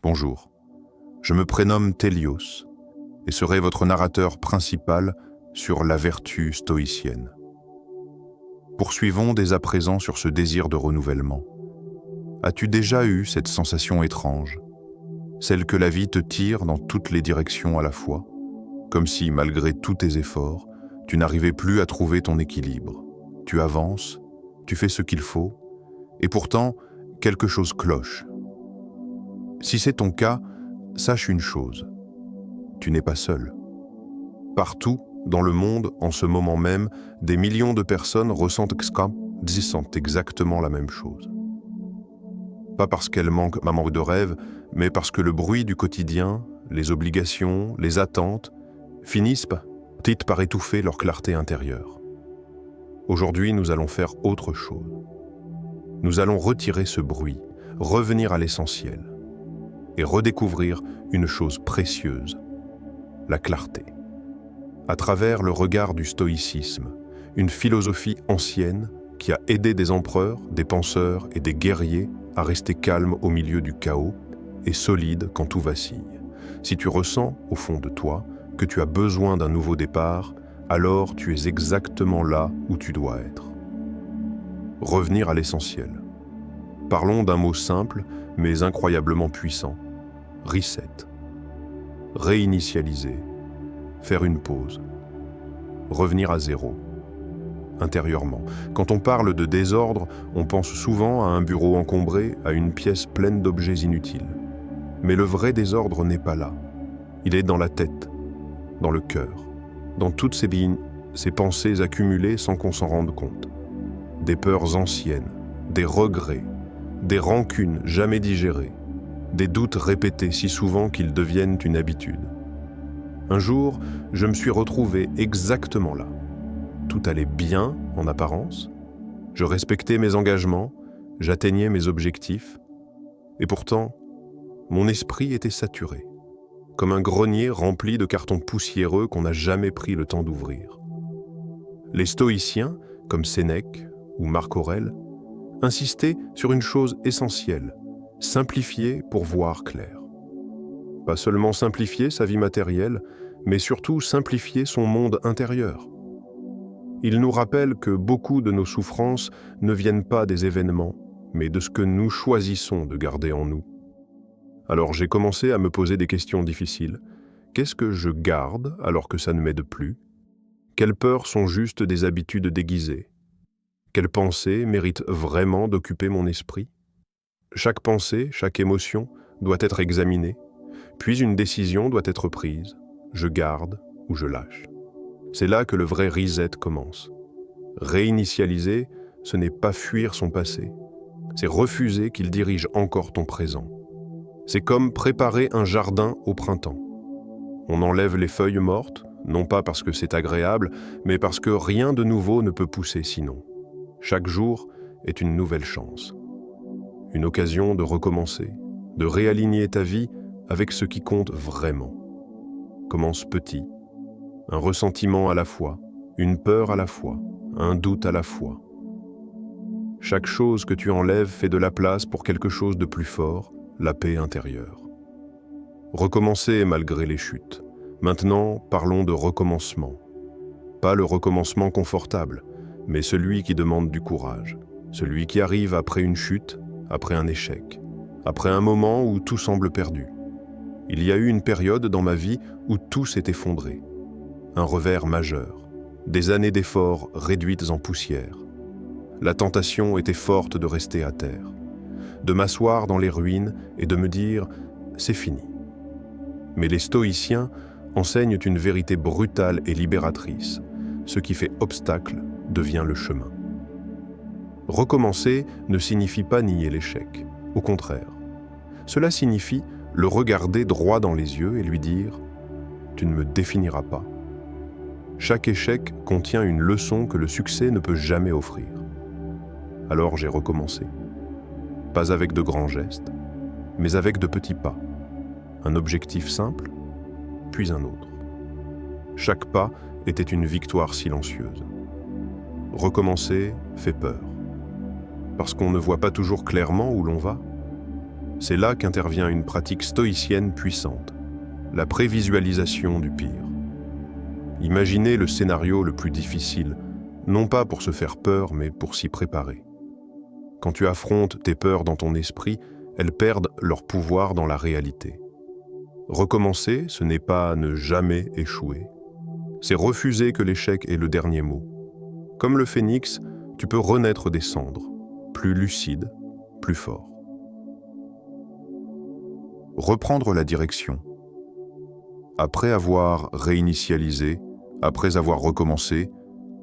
Bonjour, je me prénomme Télios et serai votre narrateur principal sur la vertu stoïcienne. Poursuivons dès à présent sur ce désir de renouvellement. As-tu déjà eu cette sensation étrange, celle que la vie te tire dans toutes les directions à la fois, comme si, malgré tous tes efforts, tu n'arrivais plus à trouver ton équilibre. Tu avances, tu fais ce qu'il faut, et pourtant, quelque chose cloche. Si c'est ton cas, sache une chose, tu n'es pas seul. Partout, dans le monde, en ce moment même, des millions de personnes ressentent exactement la même chose. Pas parce qu'elles manquent de rêve, mais parce que le bruit du quotidien, les obligations, les attentes, finissent par étouffer leur clarté intérieure. Aujourd'hui, nous allons faire autre chose. Nous allons retirer ce bruit, revenir à l'essentiel et redécouvrir une chose précieuse, la clarté. À travers le regard du stoïcisme, une philosophie ancienne qui a aidé des empereurs, des penseurs et des guerriers à rester calmes au milieu du chaos et solides quand tout vacille. Si tu ressens, au fond de toi, que tu as besoin d'un nouveau départ, alors tu es exactement là où tu dois être. Revenir à l'essentiel. Parlons d'un mot simple, mais incroyablement puissant. Reset. Réinitialiser. Faire une pause. Revenir à zéro. Intérieurement. Quand on parle de désordre, on pense souvent à un bureau encombré, à une pièce pleine d'objets inutiles. Mais le vrai désordre n'est pas là. Il est dans la tête, dans le cœur, dans toutes ces pensées accumulées sans qu'on s'en rende compte. Des peurs anciennes, des regrets, des rancunes jamais digérées, des doutes répétés si souvent qu'ils deviennent une habitude. Un jour, je me suis retrouvé exactement là. Tout allait bien en apparence, je respectais mes engagements, j'atteignais mes objectifs, et pourtant, mon esprit était saturé, comme un grenier rempli de cartons poussiéreux qu'on n'a jamais pris le temps d'ouvrir. Les stoïciens, comme Sénèque ou Marc Aurèle, insistaient sur une chose essentielle, simplifier pour voir clair. Pas seulement simplifier sa vie matérielle, mais surtout simplifier son monde intérieur. Il nous rappelle que beaucoup de nos souffrances ne viennent pas des événements, mais de ce que nous choisissons de garder en nous. Alors j'ai commencé à me poser des questions difficiles. Qu'est-ce que je garde alors que ça ne m'aide plus? Quelles peurs sont juste des habitudes déguisées? Quelles pensées méritent vraiment d'occuper mon esprit? Chaque pensée, chaque émotion doit être examinée, puis une décision doit être prise. Je garde ou je lâche. C'est là que le vrai reset commence. Réinitialiser, ce n'est pas fuir son passé. C'est refuser qu'il dirige encore ton présent. C'est comme préparer un jardin au printemps. On enlève les feuilles mortes, non pas parce que c'est agréable, mais parce que rien de nouveau ne peut pousser sinon. Chaque jour est une nouvelle chance. Une occasion de recommencer, de réaligner ta vie avec ce qui compte vraiment. Commence petit, un ressentiment à la fois, une peur à la fois, un doute à la fois. Chaque chose que tu enlèves fait de la place pour quelque chose de plus fort, la paix intérieure. Recommencer malgré les chutes. Maintenant, parlons de recommencement. Pas le recommencement confortable, mais celui qui demande du courage. Celui qui arrive après une chute, après un échec, après un moment où tout semble perdu. Il y a eu une période dans ma vie où tout s'est effondré. Un revers majeur, des années d'efforts réduites en poussière. La tentation était forte de rester à terre, de m'asseoir dans les ruines et de me dire « c'est fini ». Mais les stoïciens enseignent une vérité brutale et libératrice. Ce qui fait obstacle devient le chemin. Recommencer ne signifie pas nier l'échec, au contraire. Cela signifie le regarder droit dans les yeux et lui dire « tu ne me définiras pas ». Chaque échec contient une leçon que le succès ne peut jamais offrir. Alors j'ai recommencé. Pas avec de grands gestes, mais avec de petits pas. Un objectif simple, puis un autre. Chaque pas était une victoire silencieuse. Recommencer fait peur. Parce qu'on ne voit pas toujours clairement où l'on va. C'est là qu'intervient une pratique stoïcienne puissante, la prévisualisation du pire. Imaginez le scénario le plus difficile, non pas pour se faire peur, mais pour s'y préparer. Quand tu affrontes tes peurs dans ton esprit, elles perdent leur pouvoir dans la réalité. Recommencer, ce n'est pas ne jamais échouer. C'est refuser que l'échec est le dernier mot. Comme le phénix, tu peux renaître des cendres, plus lucide, plus fort. Reprendre la direction. Après avoir réinitialisé, après avoir recommencé,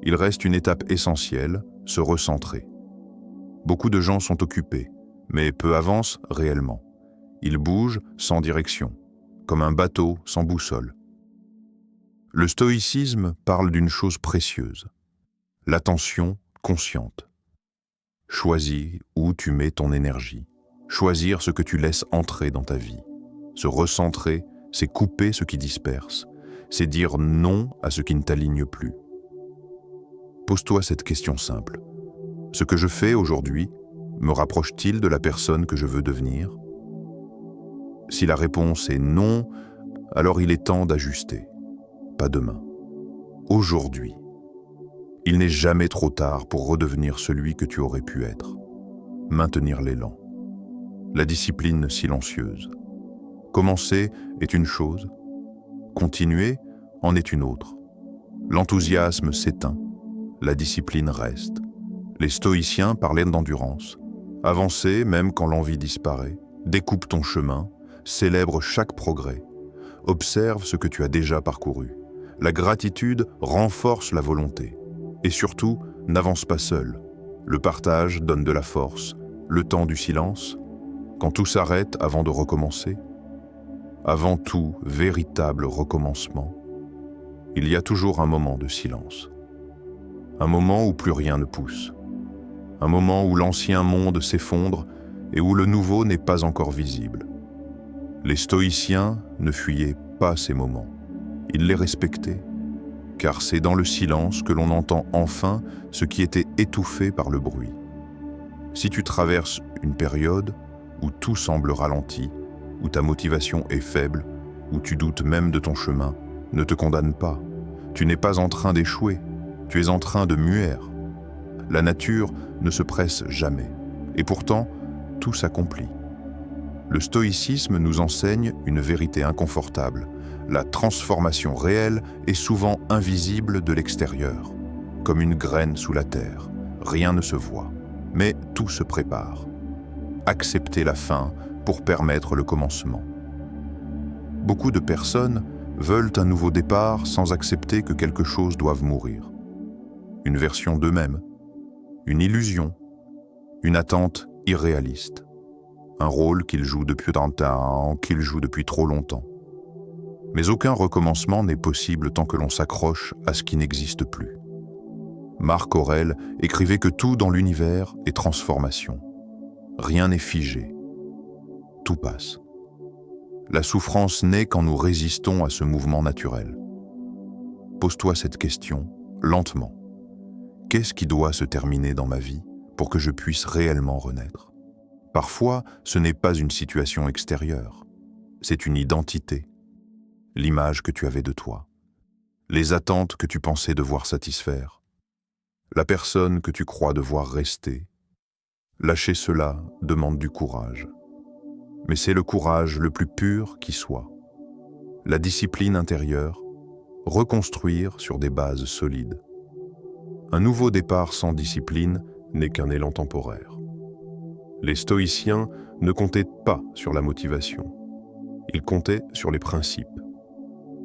il reste une étape essentielle, se recentrer. Beaucoup de gens sont occupés, mais peu avancent réellement. Ils bougent sans direction, comme un bateau sans boussole. Le stoïcisme parle d'une chose précieuse, l'attention consciente. Choisis où tu mets ton énergie, choisir ce que tu laisses entrer dans ta vie. Se recentrer, c'est couper ce qui disperse, c'est dire non à ce qui ne t'aligne plus. Pose-toi cette question simple. Ce que je fais aujourd'hui me rapproche-t-il de la personne que je veux devenir? Si la réponse est non, alors il est temps d'ajuster. Pas demain. Aujourd'hui. Il n'est jamais trop tard pour redevenir celui que tu aurais pu être. Maintenir l'élan. La discipline silencieuse. Commencer est une chose, continuer en est une autre. L'enthousiasme s'éteint, la discipline reste. Les stoïciens parlaient d'endurance. Avancer même quand l'envie disparaît, découpe ton chemin, célèbre chaque progrès. Observe ce que tu as déjà parcouru. La gratitude renforce la volonté. Et surtout, n'avance pas seul. Le partage donne de la force, le temps du silence, quand tout s'arrête avant de recommencer. Avant tout véritable recommencement, il y a toujours un moment de silence. Un moment où plus rien ne pousse. Un moment où l'ancien monde s'effondre et où le nouveau n'est pas encore visible. Les stoïciens ne fuyaient pas ces moments. Ils les respectaient, car c'est dans le silence que l'on entend enfin ce qui était étouffé par le bruit. Si tu traverses une période où tout semble ralenti, où ta motivation est faible, où tu doutes même de ton chemin, ne te condamne pas. Tu n'es pas en train d'échouer, tu es en train de muer. La nature ne se presse jamais, et pourtant, tout s'accomplit. Le stoïcisme nous enseigne une vérité inconfortable. La transformation réelle est souvent invisible de l'extérieur, comme une graine sous la terre. Rien ne se voit, mais tout se prépare. Accepter la fin pour permettre le commencement. Beaucoup de personnes veulent un nouveau départ sans accepter que quelque chose doive mourir. Une version d'eux-mêmes, une illusion, une attente irréaliste, un rôle qu'ils jouent depuis longtemps, qu'ils jouent depuis trop longtemps. Mais aucun recommencement n'est possible tant que l'on s'accroche à ce qui n'existe plus. Marc Aurèle écrivait que tout dans l'univers est transformation. Rien n'est figé. Tout passe. La souffrance naît quand nous résistons à ce mouvement naturel. Pose-toi cette question, lentement. Qu'est-ce qui doit se terminer dans ma vie pour que je puisse réellement renaître? Parfois, ce n'est pas une situation extérieure. C'est une identité. L'image que tu avais de toi. Les attentes que tu pensais devoir satisfaire. La personne que tu crois devoir rester. Lâcher cela demande du courage. Mais c'est le courage le plus pur qui soit. La discipline intérieure, reconstruire sur des bases solides. Un nouveau départ sans discipline n'est qu'un élan temporaire. Les stoïciens ne comptaient pas sur la motivation. Ils comptaient sur les principes.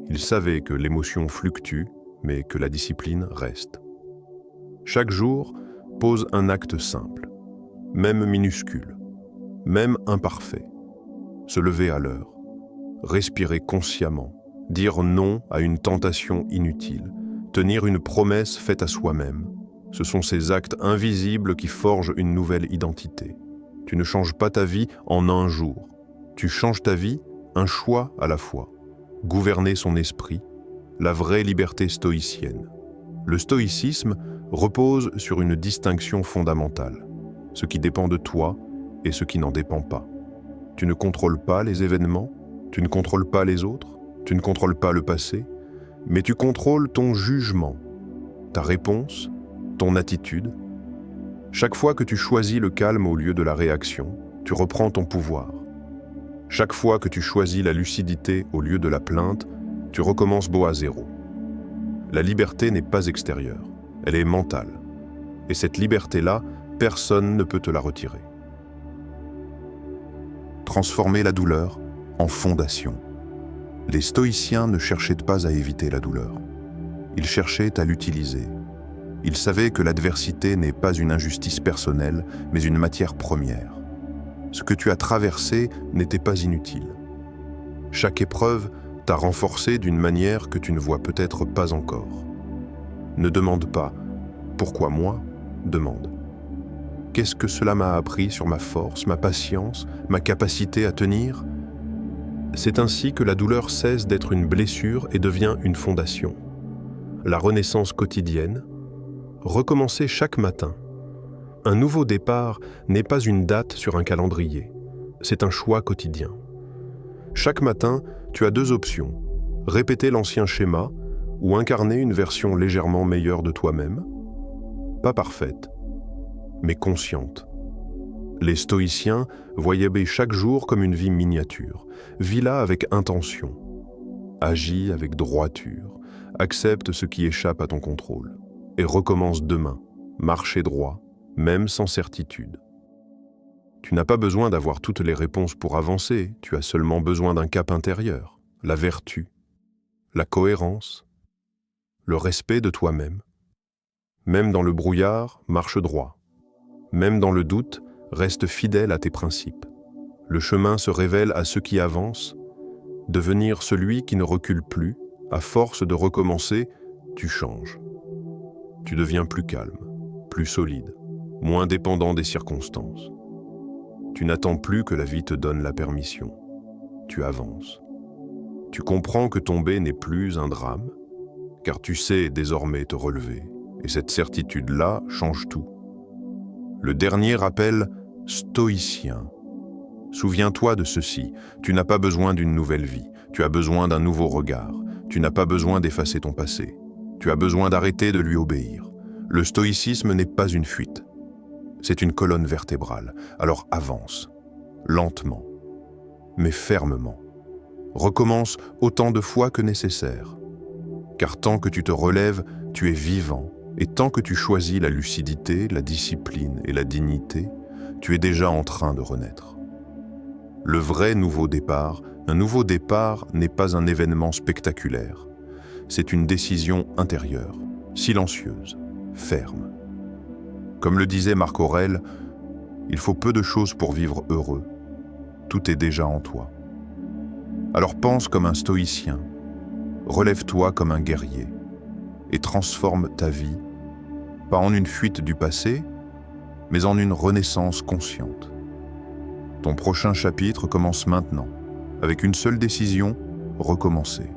Ils savaient que l'émotion fluctue, mais que la discipline reste. Chaque jour pose un acte simple, même minuscule, même imparfait. Se lever à l'heure, respirer consciemment, dire non à une tentation inutile, tenir une promesse faite à soi-même. Ce sont ces actes invisibles qui forgent une nouvelle identité. Tu ne changes pas ta vie en un jour. Tu changes ta vie, un choix à la fois. Gouverner son esprit, la vraie liberté stoïcienne. Le stoïcisme repose sur une distinction fondamentale. Ce qui dépend de toi et ce qui n'en dépend pas. Tu ne contrôles pas les événements, tu ne contrôles pas les autres, tu ne contrôles pas le passé, mais tu contrôles ton jugement, ta réponse, ton attitude. Chaque fois que tu choisis le calme au lieu de la réaction, tu reprends ton pouvoir. Chaque fois que tu choisis la lucidité au lieu de la plainte, tu recommences beau à zéro. La liberté n'est pas extérieure, elle est mentale. Et cette liberté-là, personne ne peut te la retirer. Transformer la douleur en fondation. Les stoïciens ne cherchaient pas à éviter la douleur. Ils cherchaient à l'utiliser. Ils savaient que l'adversité n'est pas une injustice personnelle, mais une matière première. Ce que tu as traversé n'était pas inutile. Chaque épreuve t'a renforcé d'une manière que tu ne vois peut-être pas encore. Ne demande pas « Pourquoi moi ?» demande. Qu'est-ce que cela m'a appris sur ma force, ma patience, ma capacité à tenir ? C'est ainsi que la douleur cesse d'être une blessure et devient une fondation. La renaissance quotidienne, recommencer chaque matin. Un nouveau départ n'est pas une date sur un calendrier, c'est un choix quotidien. Chaque matin, tu as deux options, répéter l'ancien schéma ou incarner une version légèrement meilleure de toi-même, pas parfaite, mais consciente. Les stoïciens voyaient chaque jour comme une vie miniature. Vis-la avec intention. Agis avec droiture. Accepte ce qui échappe à ton contrôle. Et recommence demain. Marcher droit, même sans certitude. Tu n'as pas besoin d'avoir toutes les réponses pour avancer. Tu as seulement besoin d'un cap intérieur. La vertu, la cohérence, le respect de toi-même. Même dans le brouillard, marche droit. Même dans le doute, reste fidèle à tes principes. Le chemin se révèle à ceux qui avancent. Devenir celui qui ne recule plus, à force de recommencer, tu changes. Tu deviens plus calme, plus solide, moins dépendant des circonstances. Tu n'attends plus que la vie te donne la permission. Tu avances. Tu comprends que tomber n'est plus un drame, car tu sais désormais te relever, et cette certitude-là change tout. Le dernier rappel stoïcien. Souviens-toi de ceci, tu n'as pas besoin d'une nouvelle vie, tu as besoin d'un nouveau regard, tu n'as pas besoin d'effacer ton passé, tu as besoin d'arrêter de lui obéir. Le stoïcisme n'est pas une fuite, c'est une colonne vertébrale, alors avance, lentement, mais fermement. Recommence autant de fois que nécessaire, car tant que tu te relèves, tu es vivant, et tant que tu choisis la lucidité, la discipline et la dignité, tu es déjà en train de renaître. Le vrai nouveau départ, un nouveau départ n'est pas un événement spectaculaire. C'est une décision intérieure, silencieuse, ferme. Comme le disait Marc Aurèle, il faut peu de choses pour vivre heureux. Tout est déjà en toi. Alors pense comme un stoïcien, relève-toi comme un guerrier et transforme ta vie, pas en une fuite du passé, mais en une renaissance consciente. Ton prochain chapitre commence maintenant, avec une seule décision, recommencer.